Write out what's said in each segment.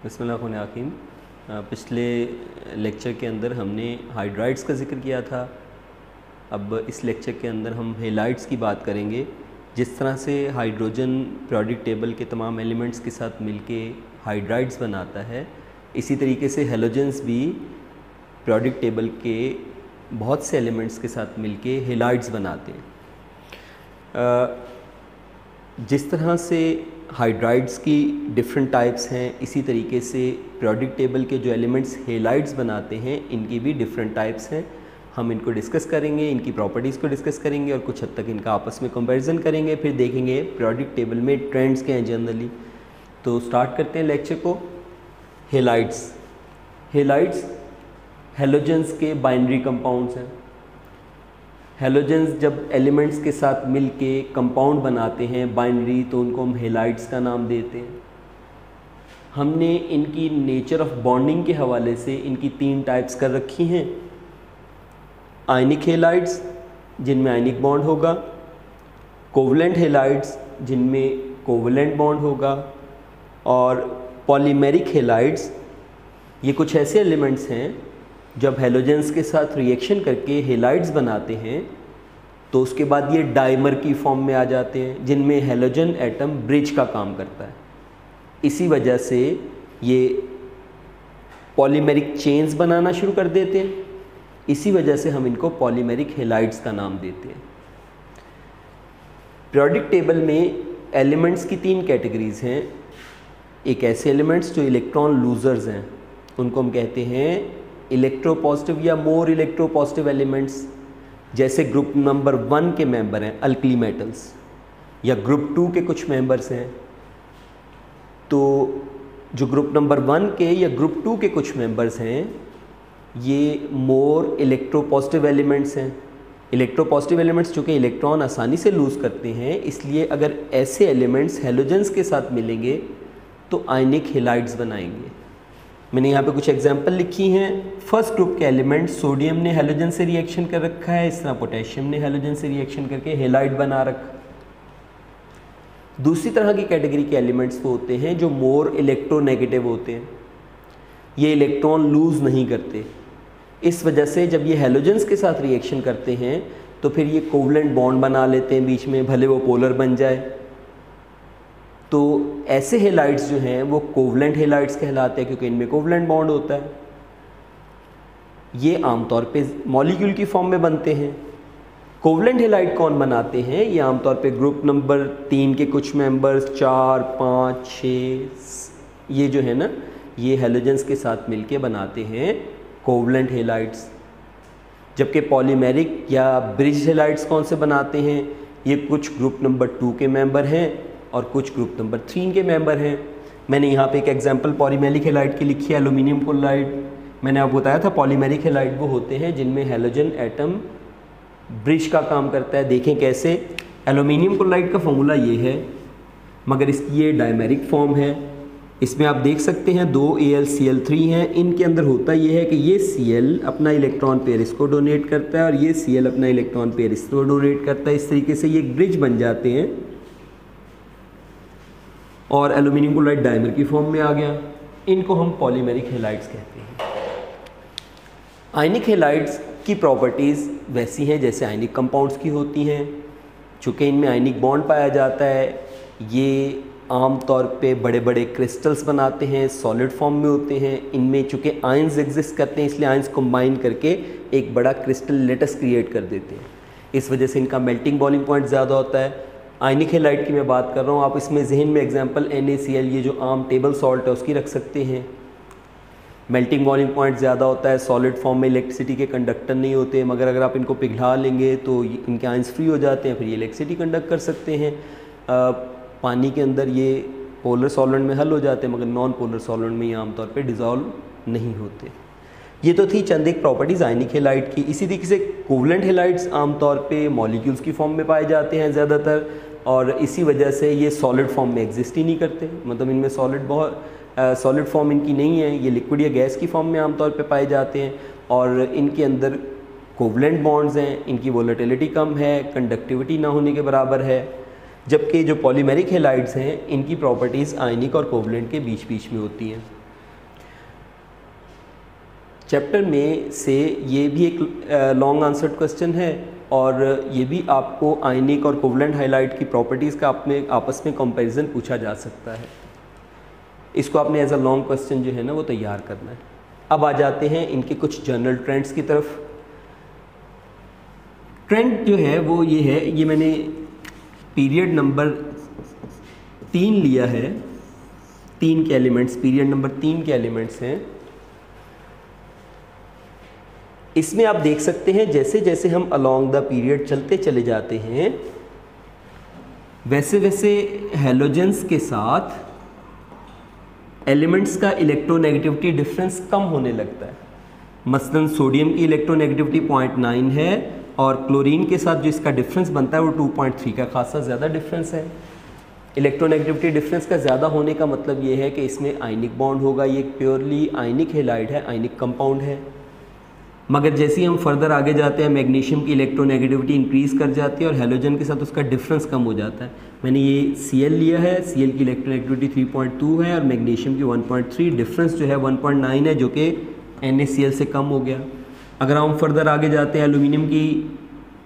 बिस्मिल्लाहिर्रहमानिर्रहीम। पिछले लेक्चर के अंदर हमने हाइड्राइड्स का जिक्र किया था। अब इस लेक्चर के अंदर हम हेलाइड्स की बात करेंगे। जिस तरह से हाइड्रोजन पीरियोडिक टेबल के तमाम एलिमेंट्स के साथ मिलके हाइड्राइड्स बनाता है, इसी तरीके से हेलोजेंस भी पीरियोडिक टेबल के बहुत से एलिमेंट्स के साथ मिलके हेलाइड्स बनाते हैं। जिस तरह से हाइड्राइड्स की डिफरेंट टाइप्स हैं, इसी तरीके से पीरियोडिक टेबल के जो एलिमेंट्स हेलाइड्स बनाते हैं इनकी भी डिफरेंट टाइप्स हैं। हम इनको डिस्कस करेंगे, इनकी प्रॉपर्टीज़ को डिस्कस करेंगे और कुछ हद तक इनका आपस में कंपैरिजन करेंगे। फिर देखेंगे पीरियोडिक टेबल में ट्रेंड्स क्या हैं जनरली। तो स्टार्ट करते हैं लेक्चर को। हेलाइड्स हेलोजेंस के बाइनरी कंपाउंड्स हैं। हेलोजेंस जब एलिमेंट्स के साथ मिलके कंपाउंड बनाते हैं बाइनरी, तो उनको हम हेलाइड्स का नाम देते हैं। हमने इनकी नेचर ऑफ बॉन्डिंग के हवाले से इनकी 3 टाइप्स कर रखी हैं। आयनिक हेलाइड्स जिनमें आयनिक बॉन्ड होगा, कोवलेंट हेलाइड्स जिनमें कोवलेंट बॉन्ड होगा, और पॉलीमेरिक हेलाइड्स। ये कुछ ऐसे एलिमेंट्स हैं जब हेलोजेंस के साथ रिएक्शन करके हेलाइड्स बनाते हैं तो उसके बाद ये डाइमर की फॉर्म में आ जाते हैं, जिनमें हेलोजन एटम ब्रिज का काम करता है। इसी वजह से ये पॉलीमेरिक चेन्स बनाना शुरू कर देते हैं। इसी वजह से हम इनको पॉलीमेरिक हेलाइड्स का नाम देते हैं। पीरियोडिक टेबल में एलिमेंट्स की 3 कैटेगरीज हैं। एक ऐसे एलिमेंट्स जो इलेक्ट्रॉन लूजर्स हैं, उनको हम कहते हैं इलेक्ट्रोपॉजिटिव या मोर इलेक्ट्रोपॉजिटिव एलिमेंट्स। जैसे ग्रुप नंबर 1 के मेंबर हैं अल्कली मेटल्स, या ग्रुप 2 के कुछ मेंबर्स हैं। तो जो ग्रुप नंबर 1 के या ग्रुप 2 के कुछ मेंबर्स हैं, ये मोर इलेक्ट्रोपॉजिटिव एलिमेंट्स हैं। इलेक्ट्रोपॉजिटिव एलिमेंट्स चूँकि इलेक्ट्रॉन आसानी से लूज़ करते हैं, इसलिए अगर ऐसे एलिमेंट्स हेलोजेंस के साथ मिलेंगे तो आयनिक हेलाइड्स बनाएंगे। मैंने यहाँ पे कुछ एग्जांपल लिखी हैं। फर्स्ट ग्रुप के एलिमेंट सोडियम ने हेलोजन से रिएक्शन कर रखा है, इस तरह पोटेशियम ने हेलोजन से रिएक्शन करके हेलाइड बना रखा। दूसरी तरह की कैटेगरी के एलिमेंट्स वो होते हैं जो मोर इलेक्ट्रोनेगेटिव होते हैं। ये इलेक्ट्रॉन लूज नहीं करते। इस वजह से जब ये हेलोजेंस के साथ रिएक्शन करते हैं तो फिर ये कोवलेंट बॉन्ड बना लेते हैं बीच में, भले वो पोलर बन जाए। तो ऐसे हेलाइड्स जो हैं वो कोवलेंट हेलाइड्स कहलाते हैं, क्योंकि इनमें कोवलेंट बॉन्ड होता है। ये आमतौर पे मॉलिक्यूल की फॉर्म में बनते हैं। कोवलेंट हेलाइड कौन बनाते हैं? ये आमतौर पे ग्रुप नंबर 3 के कुछ मेंबर्स, 4, 5, 6, ये जो है ना, ये हेलोजेंस के साथ मिलके बनाते हैं कोवलेंट हेलाइड्स। जबकि पॉलीमेरिक या ब्रिज हेलाइड्स कौन से बनाते हैं? ये कुछ ग्रुप नंबर 2 के मेंबर हैं और कुछ ग्रुप नंबर 3 के मेंबर हैं। मैंने यहाँ पे एक एग्जांपल पॉलीमेरिक हेलाइड की लिखी है, एल्यूमिनियम क्लोराइड। मैंने आपको बताया था पॉलीमेरिक हेलाइड वो होते हैं जिनमें हेलोजन एटम ब्रिज का काम करता है। देखें कैसे। एल्यूमिनियम क्लोराइड का फॉर्मूला ये है, मगर इसकी ये डायमेरिक फॉर्म है। इसमें आप देख सकते हैं 2 AlCl3 हैं। इनके अंदर होता ये है कि ये Cl अपना इलेक्ट्रॉन पेयर इसको डोनेट करता है और ये Cl अपना इलेक्ट्रॉन पेयर इसको डोनेट करता है। इस तरीके से ये एक ब्रिज बन जाते हैं और एल्यूमिनियम क्लोराइड डाइमर की फॉर्म में आ गया। इनको हम पॉलीमेरिक हेलाइड्स कहते हैं। आयनिक हेलाइड्स की प्रॉपर्टीज़ वैसी हैं जैसे आयनिक कंपाउंड्स की होती हैं। चूँकि इनमें आयनिक बॉन्ड पाया जाता है, ये आम तौर पे बड़े बड़े क्रिस्टल्स बनाते हैं, सॉलिड फॉर्म में होते हैं। इनमें चूँकि आयंस एग्जिस्ट करते हैं, इसलिए आयंस कंबाइन करके एक बड़ा क्रिस्टल लेटस क्रिएट कर देते हैं। इस वजह से इनका मेल्टिंग बॉइलिंग पॉइंट ज़्यादा होता है। आयनिक हेलाइड की मैं बात कर रहा हूँ, आप इसमें जहन में एग्जांपल NaCl, ये जो आम टेबल सॉल्ट है, उसकी रख सकते हैं। मेल्टिंग बॉइलिंग पॉइंट ज़्यादा होता है, सॉलिड फॉर्म में इलेक्ट्रिसिटी के कंडक्टर नहीं होते, मगर अगर आप इनको पिघला लेंगे तो इनके आयंस फ्री हो जाते हैं, फिर ये इलेक्ट्रिसिटी कंडक्ट कर सकते हैं। पानी के अंदर ये पोलर सॉल्वेंट में हल हो जाते हैं, मगर नॉन पोलर सॉल्वेंट में ये आमतौर पर डिज़ोल्व नहीं होते। ये तो थी चंद एक प्रॉपर्टीज़ आयनिक हेलाइड की। इसी तरीके से कोवलेंट हेलाइड्स आमतौर पे मॉलिक्यूल्स की फॉर्म में पाए जाते हैं ज़्यादातर, और इसी वजह से ये सॉलिड फॉर्म में एग्जिस्ट ही नहीं करते। मतलब इनमें सॉलिड फॉर्म इनकी नहीं है, ये लिक्विड या गैस की फॉर्म में आमतौर पे पाए जाते हैं। और इनके अंदर कोवलेंट बॉन्ड्स हैं, इनकी वोलेटिलिटी कम है, कंडक्टिविटी ना होने के बराबर है। जबकि जो पॉलीमेरिक हेलाइड्स हैं, इनकी प्रॉपर्टीज़ आयनिक और कोवलेंट के बीच बीच में होती हैं। चैप्टर में से ये भी एक लॉन्ग आंसर्ड क्वेश्चन है और ये भी आपको आयनिक और कोवलेंट हाइलाइट की प्रॉपर्टीज़ का अपने आपस में कंपैरिजन पूछा जा सकता है। इसको आपने एज अ लॉन्ग क्वेश्चन जो है ना वो तैयार करना है। अब आ जाते हैं इनके कुछ जनरल ट्रेंड्स की तरफ। ट्रेंड जो है वो ये है, ये मैंने पीरियड नंबर 3 लिया है, 3 के एलिमेंट्स, पीरियड नंबर 3 के एलिमेंट्स हैं। इसमें आप देख सकते हैं जैसे जैसे हम अलोंग द पीरियड चलते चले जाते हैं वैसे वैसे हैलोजेंस के साथ एलिमेंट्स का इलेक्ट्रोनेगेटिविटी डिफरेंस कम होने लगता है। मसलन सोडियम की इलेक्ट्रोनेगेटिविटी 0.9 है और क्लोरीन के साथ जो इसका डिफरेंस बनता है वो 2.3 का खासा ज़्यादा डिफरेंस है। इलेक्ट्रोनेगेटिविटी डिफरेंस का ज़्यादा होने का मतलब ये है कि इसमें आयनिक बॉन्ड होगा, ये एक प्योरली आयनिक हैलाइड है, आयनिक कंपाउंड है। मगर जैसे ही हम फर्दर आगे जाते हैं मैग्नीशियम की इलेक्ट्रोनेगेटिविटी इंक्रीज़ कर जाती है और हैलोजन के साथ उसका डिफरेंस कम हो जाता है। मैंने ये Cl लिया है, Cl की इलेक्ट्रोनेगेटिविटी 3.2 है और मैग्नीशियम की 1.3, डिफरेंस जो है 1.9 है जो कि NaCl से कम हो गया। अगर हम फर्दर आगे जाते हैं एल्यूमिनियम की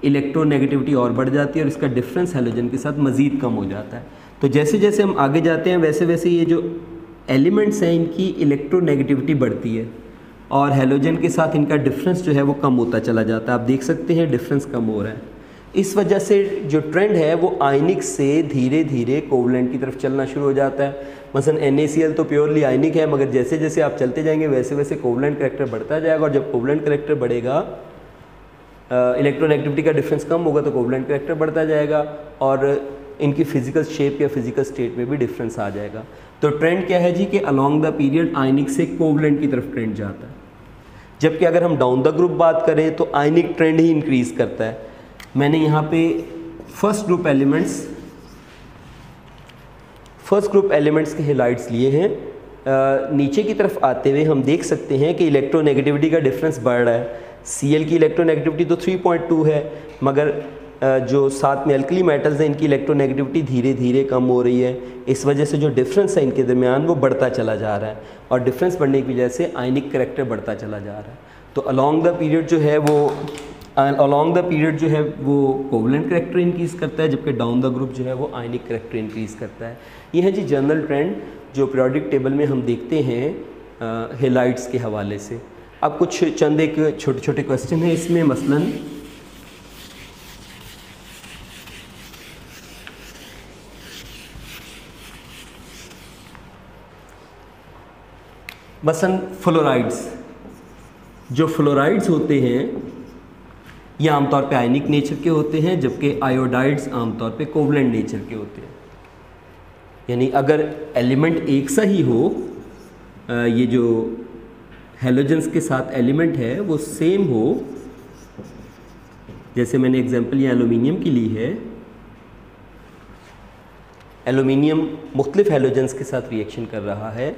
इलेक्ट्रोनेगेटिविटी और बढ़ जाती है और इसका डिफरेंस हैलोजन के साथ मज़ीद कम हो जाता है। तो जैसे जैसे हम आगे जाते हैं वैसे वैसे ये जो एलिमेंट्स हैं इनकी इलेक्ट्रोनेगेटिविटी बढ़ती है और हैलोजन के साथ इनका डिफरेंस जो है वो कम होता चला जाता है। आप देख सकते हैं डिफरेंस कम हो रहा है। इस वजह से जो ट्रेंड है वो आयनिक से धीरे धीरे कोवलेंट की तरफ चलना शुरू हो जाता है। मसलन NaCl तो प्योरली आयनिक है मगर जैसे जैसे आप चलते जाएंगे वैसे वैसे कोवलेंट करैक्टर बढ़ता जाएगा और जब कोवलेंट करैक्टर बढ़ेगा इलेक्ट्रोनेगेटिविटी का डिफरेंस कम होगा तो कोवलेंट करैक्टर बढ़ता जाएगा और इनकी फिजिकल शेप या फिजिकल स्टेट में भी डिफरेंस आ जाएगा। तो ट्रेंड क्या है जी कि अलोंग द पीरियड आयनिक से कोवलेंट की तरफ ट्रेंड जाता है, जबकि अगर हम डाउन द ग्रुप बात करें तो आयनिक ट्रेंड ही इंक्रीज करता है। मैंने यहाँ पे फर्स्ट ग्रुप एलिमेंट्स के हैलाइड्स लिए हैं। नीचे की तरफ आते हुए हम देख सकते हैं कि इलेक्ट्रोनेगेटिविटी का डिफरेंस बढ़ रहा है। Cl की इलेक्ट्रोनेगेटिविटी तो 3.2 है मगर जो साथ में अल्कली मेटल्स हैं इनकी इलेक्ट्रोनेगेटिविटी धीरे धीरे कम हो रही है। इस वजह से जो डिफरेंस है इनके दरमियान वो बढ़ता चला जा रहा है और डिफरेंस बढ़ने की वजह से आयनिक करैक्टर बढ़ता चला जा रहा है। तो अलोंग द पीरियड जो है वो कोवलेंट करैक्टर इंक्रीज़ करता है जबकि डाउन द ग्रुप जो है वो आयनिक करैक्टर इंक्रीज़ करता है। ये है जी जनरल ट्रेंड जो पीरियोडिक टेबल में हम देखते हैं हैलाइड्स के हवाले से। अब कुछ चंद एक छोटे छोटे क्वेश्चन हैं इसमें। मसलन फ्लोराइड्स, जो फ्लोराइड्स होते हैं ये आमतौर पे आयनिक नेचर के होते हैं जबकि आयोडाइड्स आमतौर पे कोवलेंट नेचर के होते हैं। यानी अगर एलिमेंट एक सा ही हो, ये जो हैलोजेंस के साथ एलिमेंट है वो सेम हो, जैसे मैंने एग्जांपल यहाँ एल्यूमिनियम की ली है। एल्यूमिनियम मुख्तलिफ हैलोजेंस के साथ रिएक्शन कर रहा है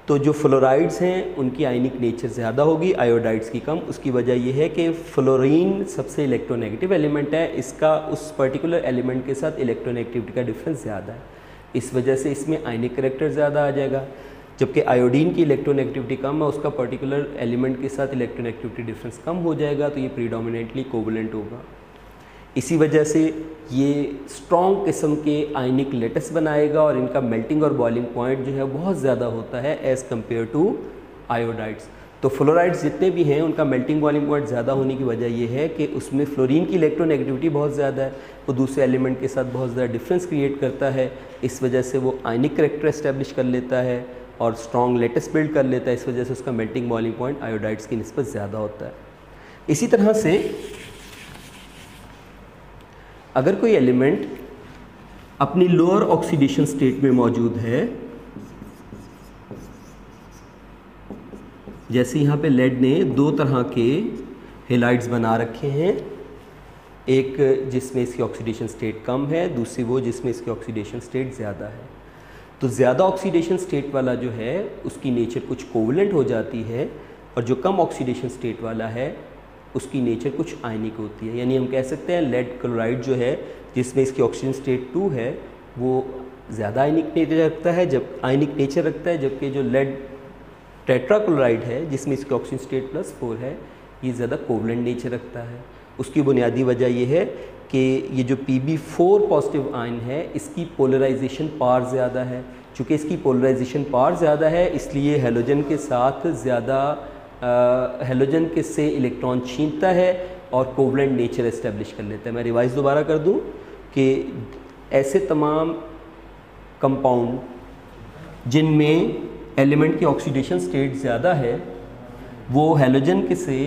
तो जो फ्लोराइड्स हैं उनकी आयनिक नेचर ज़्यादा होगी, आयोडाइड्स की कम। उसकी वजह यह है कि फ्लोरीन सबसे इलेक्ट्रोनेगेटिव एलिमेंट है, इसका उस पर्टिकुलर एलिमेंट के साथ इलेक्ट्रोनेगेटिविटी का डिफरेंस ज़्यादा है, इस वजह से इसमें आयनिक करैक्टर ज़्यादा आ जाएगा। जबकि आयोडीन की इलेक्ट्रोनेगेटिविटी कम है, उसका पर्टिकुलर एलिमेंट के साथ इलेक्ट्रोनेगेटिविटी डिफरेंस कम हो जाएगा तो ये प्रीडोमिनेंटली कोवलेंट होगा। इसी वजह से ये स्ट्रॉन्ग किस्म के आयनिक लेटस बनाएगा और इनका मेल्टिंग और बॉइलिंग पॉइंट जो है बहुत ज़्यादा होता है एज़ कम्पेयर टू आयोडाइड्स। तो फ्लोराइड्स जितने भी हैं उनका मेल्टिंग बॉइलिंग पॉइंट ज़्यादा होने की वजह यह है कि उसमें फ्लोरीन की इलेक्ट्रोनेगेटिविटी बहुत ज़्यादा है, वो दूसरे एलिमेंट के साथ बहुत ज़्यादा डिफरेंस क्रिएट करता है। इस वजह से वो आयनिक करैक्टर एस्टेब्लिश कर लेता है और स्ट्रॉन्ग लेटस बिल्ड कर लेता है। इस वजह से उसका मेल्टिंग बॉइलिंग पॉइंट आयोडाइड्स की निस्बत ज़्यादा होता है। इसी तरह से अगर कोई एलिमेंट अपनी लोअर ऑक्सीडेशन स्टेट में मौजूद है, जैसे यहाँ पे लेड ने दो तरह के हैलाइड्स बना रखे हैं, एक जिसमें इसकी ऑक्सीडेशन स्टेट कम है, दूसरी वो जिसमें इसकी ऑक्सीडेशन स्टेट ज़्यादा है। तो ज़्यादा ऑक्सीडेशन स्टेट वाला जो है उसकी नेचर कुछ कोवलेंट हो जाती है और जो कम ऑक्सीडेशन स्टेट वाला है उसकी नेचर कुछ आयनिक होती है। यानी हम कह सकते हैं लेड क्लोराइड जो है जिसमें इसकी ऑक्सीजन स्टेट 2 है वो ज़्यादा आयनिक नेचर रखता है जबकि जो लेड टेट्राक्लोराइड है जिसमें इसकी ऑक्सीजन स्टेट +4 है, ये ज़्यादा कोवलेंट नेचर रखता है। उसकी बुनियादी वजह ये है कि ये जो Pb4 पॉजिटिव आयन है इसकी पोलराइजेशन पार ज़्यादा है। चूँकि इसकी पोलराइजेशन पार ज़्यादा है इसलिए हैलोजन के साथ ज़्यादा हैलोजन के से इलेक्ट्रॉन छीनता है और कोवलेंट नेचर इस्टेब्लिश कर लेता है। मैं रिवाइज दोबारा कर दूं कि ऐसे तमाम कंपाउंड जिनमें एलिमेंट की ऑक्सीडेशन स्टेट ज़्यादा है वो हैलोजन के से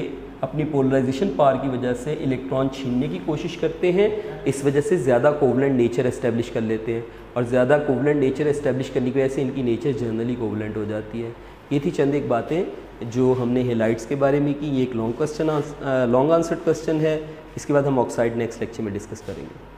अपनी पोलराइजेशन पार की वजह से इलेक्ट्रॉन छीनने की कोशिश करते हैं, इस वजह से ज़्यादा कोवलेंट नेचर इस्टेब्लिश कर लेते हैं और ज़्यादा कोवलेंट नेचर इस्टेब्लिश करने की वजह से इनकी नेचर जनरली कोवलेंट हो जाती है। ये थी चंद एक बातें जो हमने हेलाइट्स के बारे में की। ये एक लॉन्ग आंसर्ड क्वेश्चन है। इसके बाद हम ऑक्साइड नेक्स्ट लेक्चर में डिस्कस करेंगे।